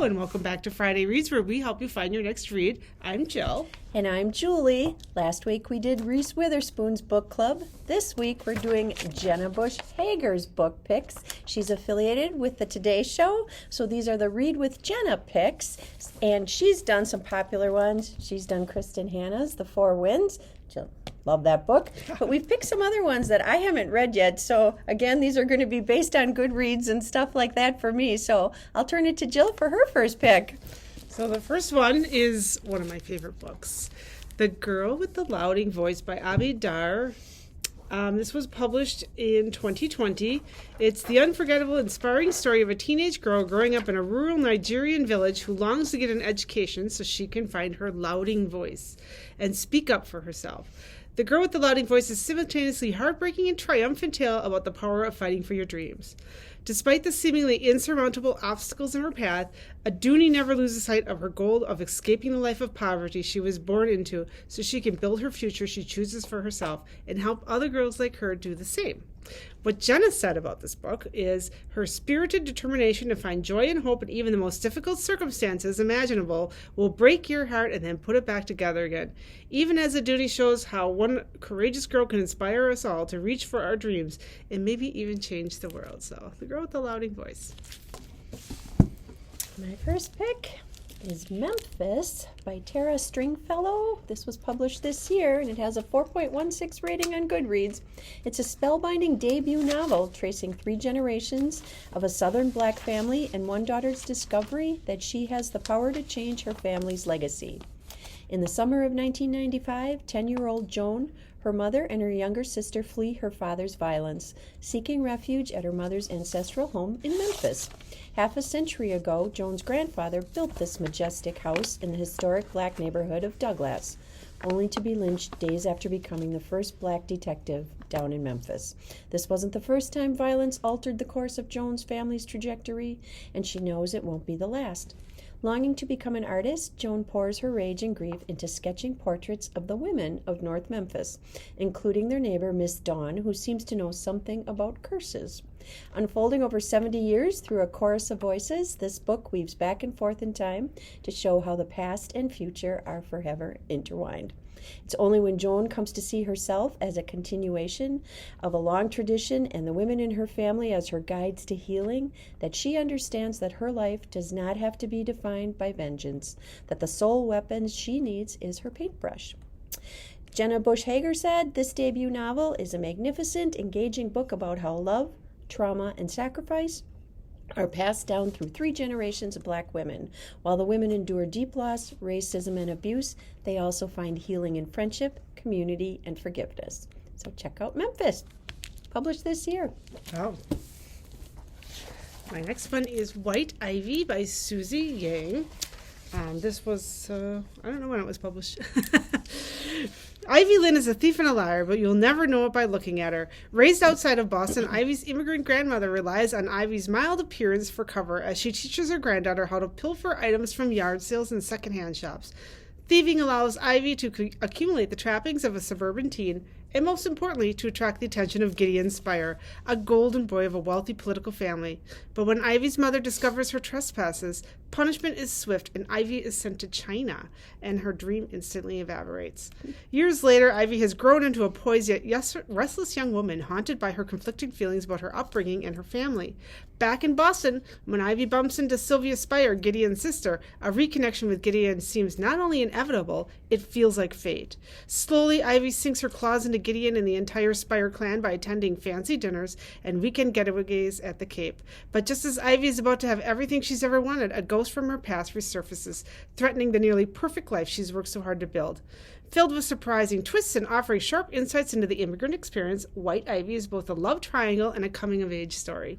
and welcome back to Friday Reads, where we help you find your next read. I'm Jill. And I'm Julie. Last week we did Reese Witherspoon's book club. This week we're doing Jenna Bush Hager's book picks. She's affiliated with the Today Show, so these are the Read with Jenna picks. And she's done some popular ones. She's done Kristen Hanna's The Four Winds. Jill, love that book. But we've picked some other ones that I haven't read yet. So again, these are going to be based on Goodreads and stuff like that for me. So I'll turn it to Jill for her first pick. So the first one is one of my favorite books, The Girl with the Louding Voice by Abi Dar. This was published in 2020. It's the unforgettable, inspiring story of a teenage girl growing up in a rural Nigerian village who longs to get an education so she can find her louding voice and speak up for herself. The Girl with the Louding Voice is simultaneously heartbreaking and triumphant tale about the power of fighting for your dreams. Despite the seemingly insurmountable obstacles in her path, Aduni never loses sight of her goal of escaping the life of poverty she was born into so she can build her future she chooses for herself and help other girls like her do the same. What Jenna said about this book is her spirited determination to find joy and hope in even the most difficult circumstances imaginable will break your heart and then put it back together again. Even as Aduni shows how one courageous girl can inspire us all to reach for our dreams and maybe even change the world. So, The Girl with the Louding Voice. My first pick is Memphis by Tara Stringfellow. This was published this year, and it has a 4.16 rating on Goodreads. It's a spellbinding debut novel tracing 3 generations of a Southern black family and one daughter's discovery that she has the power to change her family's legacy. In the summer of 1995, 10-year-old Joan, her mother, and her younger sister flee her father's violence, seeking refuge at her mother's ancestral home in Memphis. Half a century ago, Joan's grandfather built this majestic house in the historic black neighborhood of Douglas, only to be lynched days after becoming the first black detective down in Memphis. This wasn't the first time violence altered the course of Joan's family's trajectory, and she knows it won't be the last. Longing to become an artist, Joan pours her rage and grief into sketching portraits of the women of North Memphis, including their neighbor, Miss Dawn, who seems to know something about curses. Unfolding over 70 years through a chorus of voices, this book weaves back and forth in time to show how the past and future are forever intertwined. It's only when Joan comes to see herself as a continuation of a long tradition and the women in her family as her guides to healing that she understands that her life does not have to be defined by vengeance, that the sole weapon she needs is her paintbrush. Jenna Bush Hager said, "This debut novel is a magnificent, engaging book about how love, trauma, and sacrifice are passed down through 3 generations of black women. While the women endure deep loss, racism, and abuse, they also find healing in friendship, community, and forgiveness." So check out Memphis, published this year. Oh. My next one is White Ivy by Susie Yang. This was, I don't know when it was published. Ivy Lynn is a thief and a liar, but you'll never know it by looking at her. Raised outside of Boston, Ivy's immigrant grandmother relies on Ivy's mild appearance for cover as she teaches her granddaughter how to pilfer items from yard sales and secondhand shops. Thieving allows Ivy to accumulate the trappings of a suburban teen, and most importantly, to attract the attention of Gideon Spire, a golden boy of a wealthy political family. But when Ivy's mother discovers her trespasses, punishment is swift, and Ivy is sent to China, and her dream instantly evaporates. Years later, Ivy has grown into a poised yet restless young woman, haunted by her conflicting feelings about her upbringing and her family. Back in Boston, when Ivy bumps into Sylvia Spire, Gideon's sister, a reconnection with Gideon seems not only inevitable, it feels like fate. Slowly, Ivy sinks her claws into Gideon and the entire Spire clan by attending fancy dinners and weekend getaways at the Cape. But just as Ivy is about to have everything she's ever wanted, a ghost from her past resurfaces, threatening the nearly perfect life she's worked so hard to build. Filled with surprising twists and offering sharp insights into the immigrant experience, White Ivy is both a love triangle and a coming-of-age story,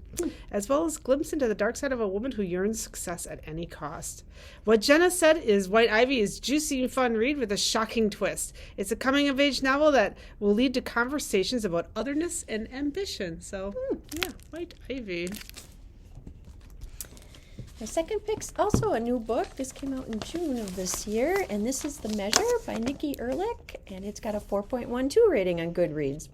as well as a glimpse into the dark side of a woman who yearns success at any cost. What Jenna said is White Ivy is juicy and fun read with a shocking twist. It's a coming-of-age novel that will lead to conversations about otherness and ambition. So, yeah, White Ivy. My second pick's also a new book. This came out in June of this year, and this is The Measure by Nikki Ehrlich, and it's got a 4.12 rating on Goodreads.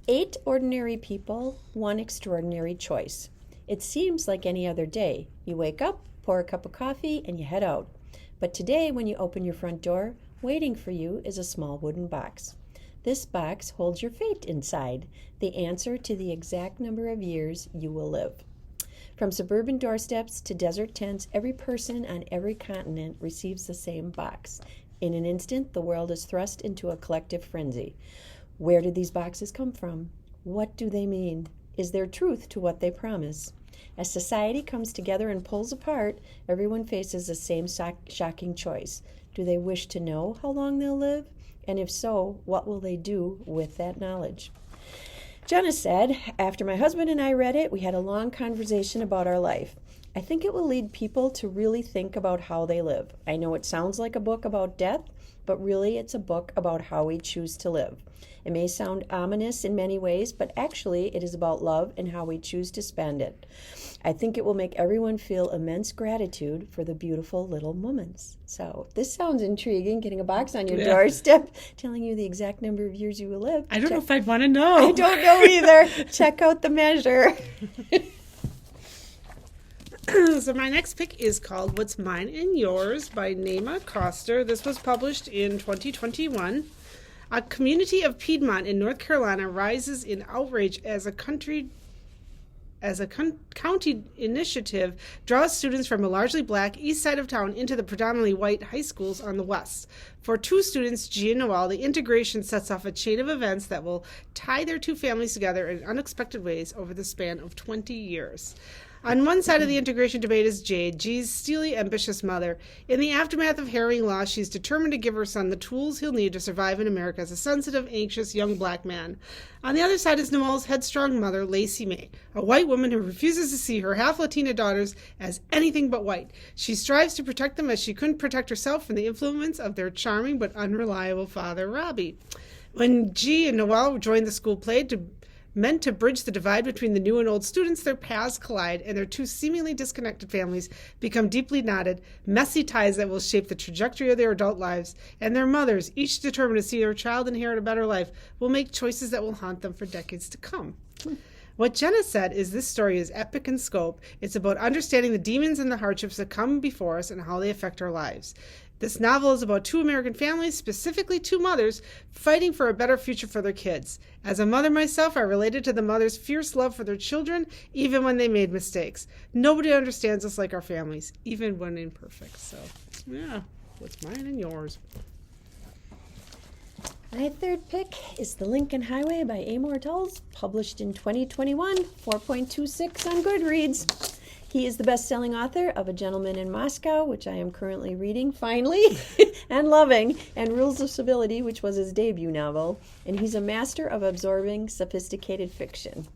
8 ordinary people, 1 extraordinary choice. It seems like any other day. You wake up, pour a cup of coffee, and you head out. But today, when you open your front door, waiting for you is a small wooden box. This box holds your fate inside, the answer to the exact number of years you will live. From suburban doorsteps to desert tents, every person on every continent receives the same box. In an instant, the world is thrust into a collective frenzy. Where did these boxes come from? What do they mean? Is there truth to what they promise? As society comes together and pulls apart, everyone faces the same shocking choice. Do they wish to know how long they'll live? And if so, what will they do with that knowledge? Jenna said, after my husband and I read it, we had a long conversation about our life. I think it will lead people to really think about how they live. I know it sounds like a book about death, but really it's a book about how we choose to live. It may sound ominous in many ways, but actually it is about love and how we choose to spend it. I think it will make everyone feel immense gratitude for the beautiful little moments. So this sounds intriguing, getting a box on your doorstep telling you the exact number of years you will live. I don't know if I'd want to know. I don't know either. Check out the measure. So my next pick is called What's Mine and Yours by Naima Coster. This was published in 2021. A community of Piedmont in North Carolina rises in outrage as a county initiative draws students from a largely black east side of town into the predominantly white high schools on the west. For two students, G and Noel, the integration sets off a chain of events that will tie their two families together in unexpected ways over the span of 20 years. On one side of the integration debate is Jade, G's steely, ambitious mother. In the aftermath of harrowing loss, she's determined to give her son the tools he'll need to survive in America as a sensitive, anxious, young black man. On the other side is Noel's headstrong mother, Lacey May, a white woman who refuses to see her half-Latina daughters as anything but white. She strives to protect them as she couldn't protect herself from the influence of their charming but unreliable father, Robbie. When G and Noel joined the school play meant to bridge the divide between the new and old students, their paths collide, and their two seemingly disconnected families become deeply knotted, messy ties that will shape the trajectory of their adult lives, and their mothers, each determined to see their child inherit a better life, will make choices that will haunt them for decades to come. What Jenna said is this story is epic in scope. It's about understanding the demons and the hardships that come before us and how they affect our lives. This novel is about two American families, specifically two mothers, fighting for a better future for their kids. As a mother myself, I related to the mothers' fierce love for their children, even when they made mistakes. Nobody understands us like our families, even when imperfect. So, yeah, what's mine and yours? My third pick is The Lincoln Highway by Amor Towles, published in 2021, 4.26 on Goodreads. He is the best-selling author of A Gentleman in Moscow, which I am currently reading, finally, and loving, and Rules of Civility, which was his debut novel, and he's a master of absorbing sophisticated fiction.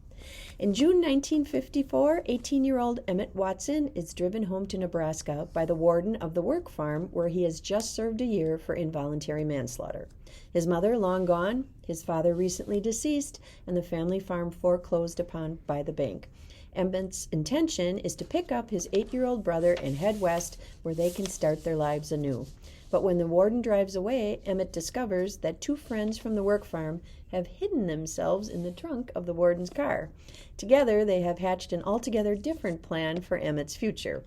In June 1954, 18-year-old Emmett Watson is driven home to Nebraska by the warden of the work farm where he has just served a year for involuntary manslaughter. His mother long gone, his father recently deceased, and the family farm foreclosed upon by the bank. Emmett's intention is to pick up his 8-year-old brother and head west where they can start their lives anew. But when the warden drives away, Emmett discovers that two friends from the work farm have hidden themselves in the trunk of the warden's car. Together, they have hatched an altogether different plan for Emmett's future.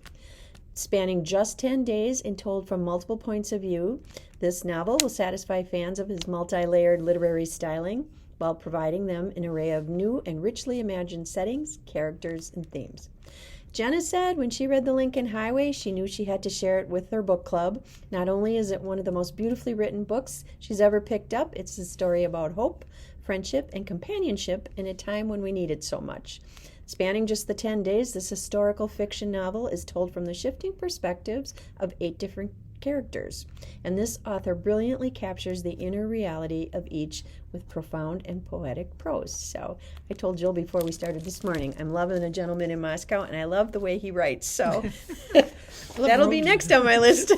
Spanning just 10 days and told from multiple points of view, this novel will satisfy fans of his multi-layered literary styling, while providing them an array of new and richly imagined settings, characters, and themes. Jenna said when she read The Lincoln Highway, she knew she had to share it with her book club. Not only is it one of the most beautifully written books she's ever picked up, it's a story about hope, friendship, and companionship in a time when we need it so much. Spanning just the 10 days, this historical fiction novel is told from the shifting perspectives of 8 different characters, and this author brilliantly captures the inner reality of each with profound and poetic prose. So I told Jill before we started this morning, I'm loving A Gentleman in Moscow, and I love the way he writes. So that'll be next on my list.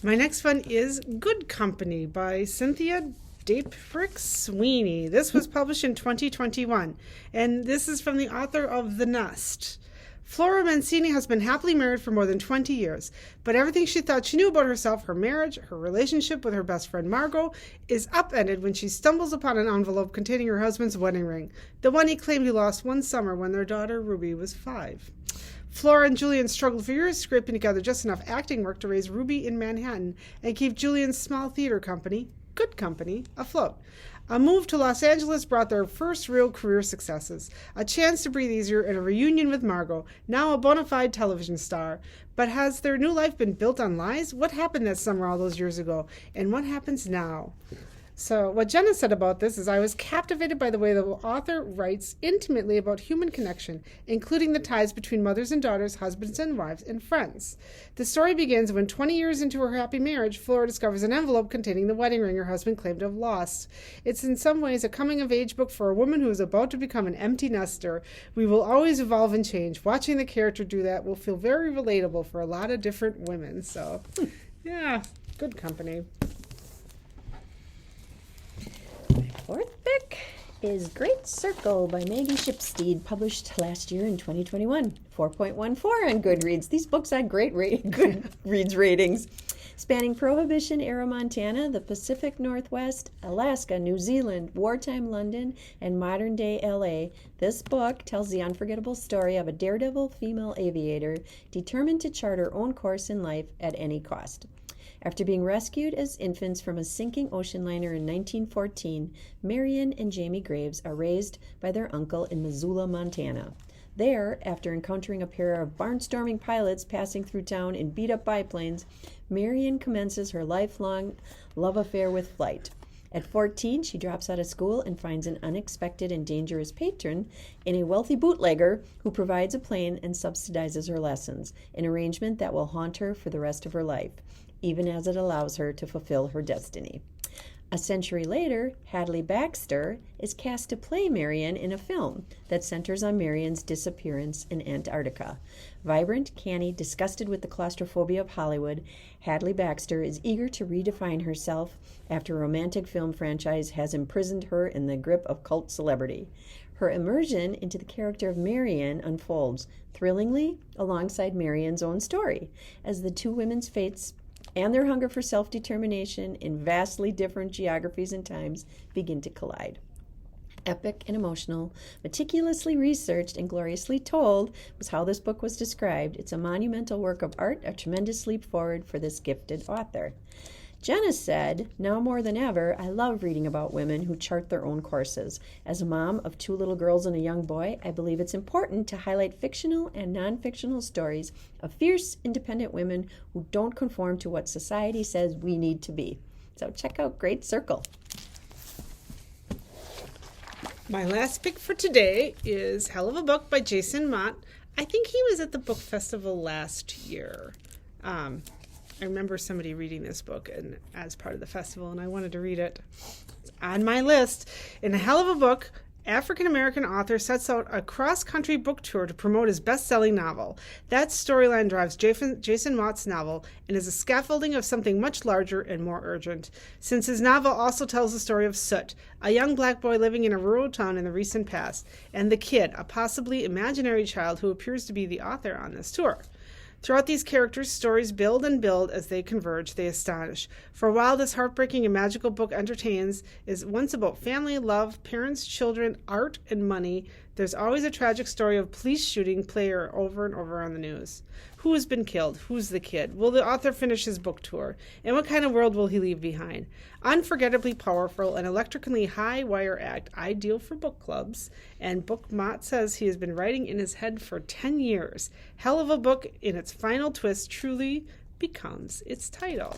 My next one is Good Company by Cynthia Daprick Sweeney. This was published in 2021, and this is from the author of The Nest. Flora Mancini has been happily married for more than 20 years, but everything she thought she knew about herself, her marriage, her relationship with her best friend Margot, is upended when she stumbles upon an envelope containing her husband's wedding ring, the one he claimed he lost one summer when their daughter Ruby was 5. Flora and Julian struggled for years, scraping together just enough acting work to raise Ruby in Manhattan and keep Julian's small theater company, Good Company, afloat. A move to Los Angeles brought their first real career successes, a chance to breathe easier, and a reunion with Margot, now a bona fide television star. But has their new life been built on lies? What happened that summer all those years ago? And what happens now? So what Jenna said about this is, I was captivated by the way the author writes intimately about human connection, including the ties between mothers and daughters, husbands and wives, and friends. The story begins when 20 years into her happy marriage, Flora discovers an envelope containing the wedding ring her husband claimed to have lost. It's in some ways a coming-of-age book for a woman who is about to become an empty nester. We will always evolve and change. Watching the character do that will feel very relatable for a lot of different women. So, yeah, Good Company. Fourth pick is Great Circle by Maggie Shipstead, published last year in 2021. 4.14 on Goodreads. These books had great Goodreads ratings. Spanning Prohibition-era Montana, the Pacific Northwest, Alaska, New Zealand, wartime London, and modern-day LA, this book tells the unforgettable story of a daredevil female aviator determined to chart her own course in life at any cost. After being rescued as infants from a sinking ocean liner in 1914, Marion and Jamie Graves are raised by their uncle in Missoula, Montana. There, after encountering a pair of barnstorming pilots passing through town in beat-up biplanes, Marion commences her lifelong love affair with flight. At 14, she drops out of school and finds an unexpected and dangerous patron in a wealthy bootlegger who provides a plane and subsidizes her lessons, an arrangement that will haunt her for the rest of her life, even as it allows her to fulfill her destiny. A century later, Hadley Baxter is cast to play Marion in a film that centers on Marion's disappearance in Antarctica. Vibrant, canny, disgusted with the claustrophobia of Hollywood, Hadley Baxter is eager to redefine herself after a romantic film franchise has imprisoned her in the grip of cult celebrity. Her immersion into the character of Marion unfolds thrillingly alongside Marion's own story, as the two women's fates and their hunger for self-determination in vastly different geographies and times begin to collide. Epic and emotional, meticulously researched and gloriously told was how this book was described. It's a monumental work of art, a tremendous leap forward for this gifted author. Jenna said, now more than ever, I love reading about women who chart their own courses. As a mom of 2 little girls and a young boy, I believe it's important to highlight fictional and non-fictional stories of fierce, independent women who don't conform to what society says we need to be. So check out Great Circle. My last pick for today is Hell of a Book by Jason Mott. I think he was at the book festival last year. I remember somebody reading this book and as part of the festival, and I wanted to read it. It's on my list. In A Hell of a Book, African-American author sets out a cross-country book tour to promote his best-selling novel. That storyline drives Jason Mott's novel and is a scaffolding of something much larger and more urgent, since his novel also tells the story of Soot, a young black boy living in a rural town in the recent past, and the Kid, a possibly imaginary child who appears to be the author on this tour. Throughout these characters, stories build and build. As they converge, they astonish. For a while, this heartbreaking and magical book entertains, is once about family, love, parents, children, art, and money. There's always a tragic story of police shooting play over and over on the news. Who has been killed? Who's the kid? Will the author finish his book tour? And what kind of world will he leave behind? Unforgettably powerful and electrically high wire act, ideal for book clubs. And Book Mott says he has been writing in his head for 10 years. Hell of a Book, in its final twist, truly becomes its title.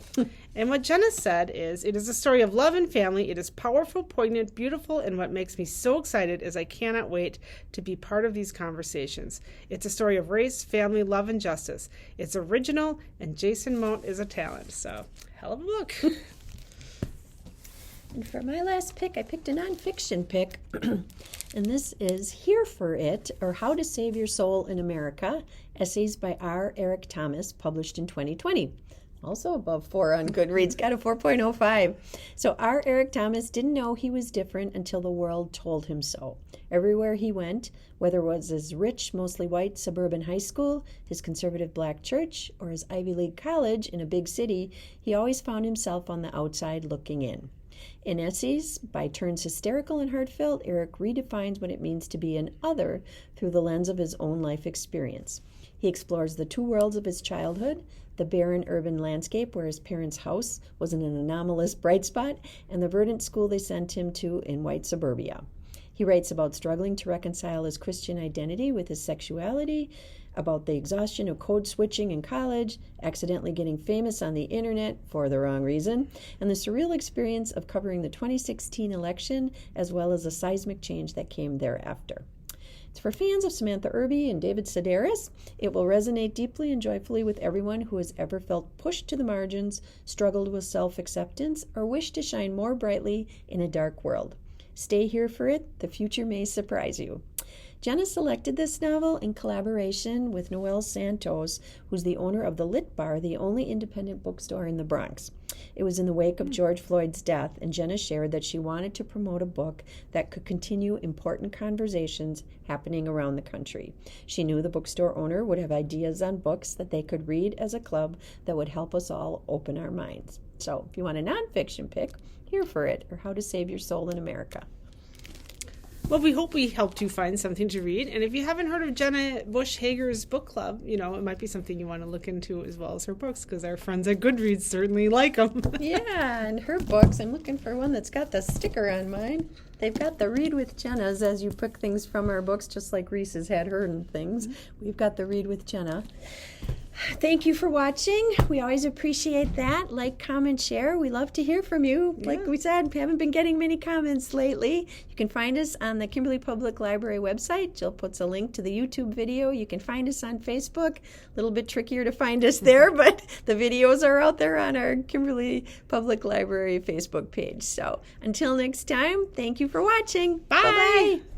And what Jenna said is, it is a story of love and family. It is powerful, poignant, beautiful, and what makes me so excited is I cannot wait to be part of these conversations. It's a story of race, family, love, and justice. It's original, and Jason Mott is a talent. So, hell of a book. And for my last pick, I picked a nonfiction pick, and this is Here for It, or How to Save Your Soul in America, essays by R. Eric Thomas, published in 2020. Also above 4 on Goodreads, got a 4.05. So R. Eric Thomas didn't know he was different until the world told him so. Everywhere he went, whether it was his rich, mostly white suburban high school, his conservative black church, or his Ivy League college in a big city, he always found himself on the outside looking in. In essays, by turns hysterical and heartfelt, Eric redefines what it means to be an other through the lens of his own life experience. He explores the two worlds of his childhood, the barren urban landscape where his parents' house was an anomalous bright spot, and the verdant school they sent him to in white suburbia. He writes about struggling to reconcile his Christian identity with his sexuality, about the exhaustion of code switching in college, accidentally getting famous on the internet for the wrong reason, and the surreal experience of covering the 2016 election, as well as the seismic change that came thereafter. It's for fans of Samantha Irby and David Sedaris. It will resonate deeply and joyfully with everyone who has ever felt pushed to the margins, struggled with self-acceptance, or wished to shine more brightly in a dark world. Stay here for it. The future may surprise you. Jenna selected this novel in collaboration with Noel Santos, who's the owner of the Lit Bar, the only independent bookstore in the Bronx. It was in the wake of George Floyd's death, and Jenna shared that she wanted to promote a book that could continue important conversations happening around the country. She knew the bookstore owner would have ideas on books that they could read as a club that would help us all open our minds. So if you want a nonfiction pick, here for it, or How to Save Your Soul in America. Well, we hope we helped you find something to read. And if you haven't heard of Jenna Bush Hager's book club, it might be something you want to look into as well as her books, because our friends at Goodreads certainly like them. Yeah, and her books, I'm looking for one that's got the sticker on mine. They've got the Read with Jenna's as you pick things from our books, just like Reese has had her and things. We've got the Read with Jenna. Thank you for watching. We always appreciate that. Like, comment, share. We love to hear from you. Like we said, we haven't been getting many comments lately. You can find us on the Kimberly Public Library website. Jill puts a link to the YouTube video. You can find us on Facebook. A little bit trickier to find us there, but the videos are out there on our Kimberly Public Library Facebook page. So until next time, thank you for watching. Bye. Bye-bye.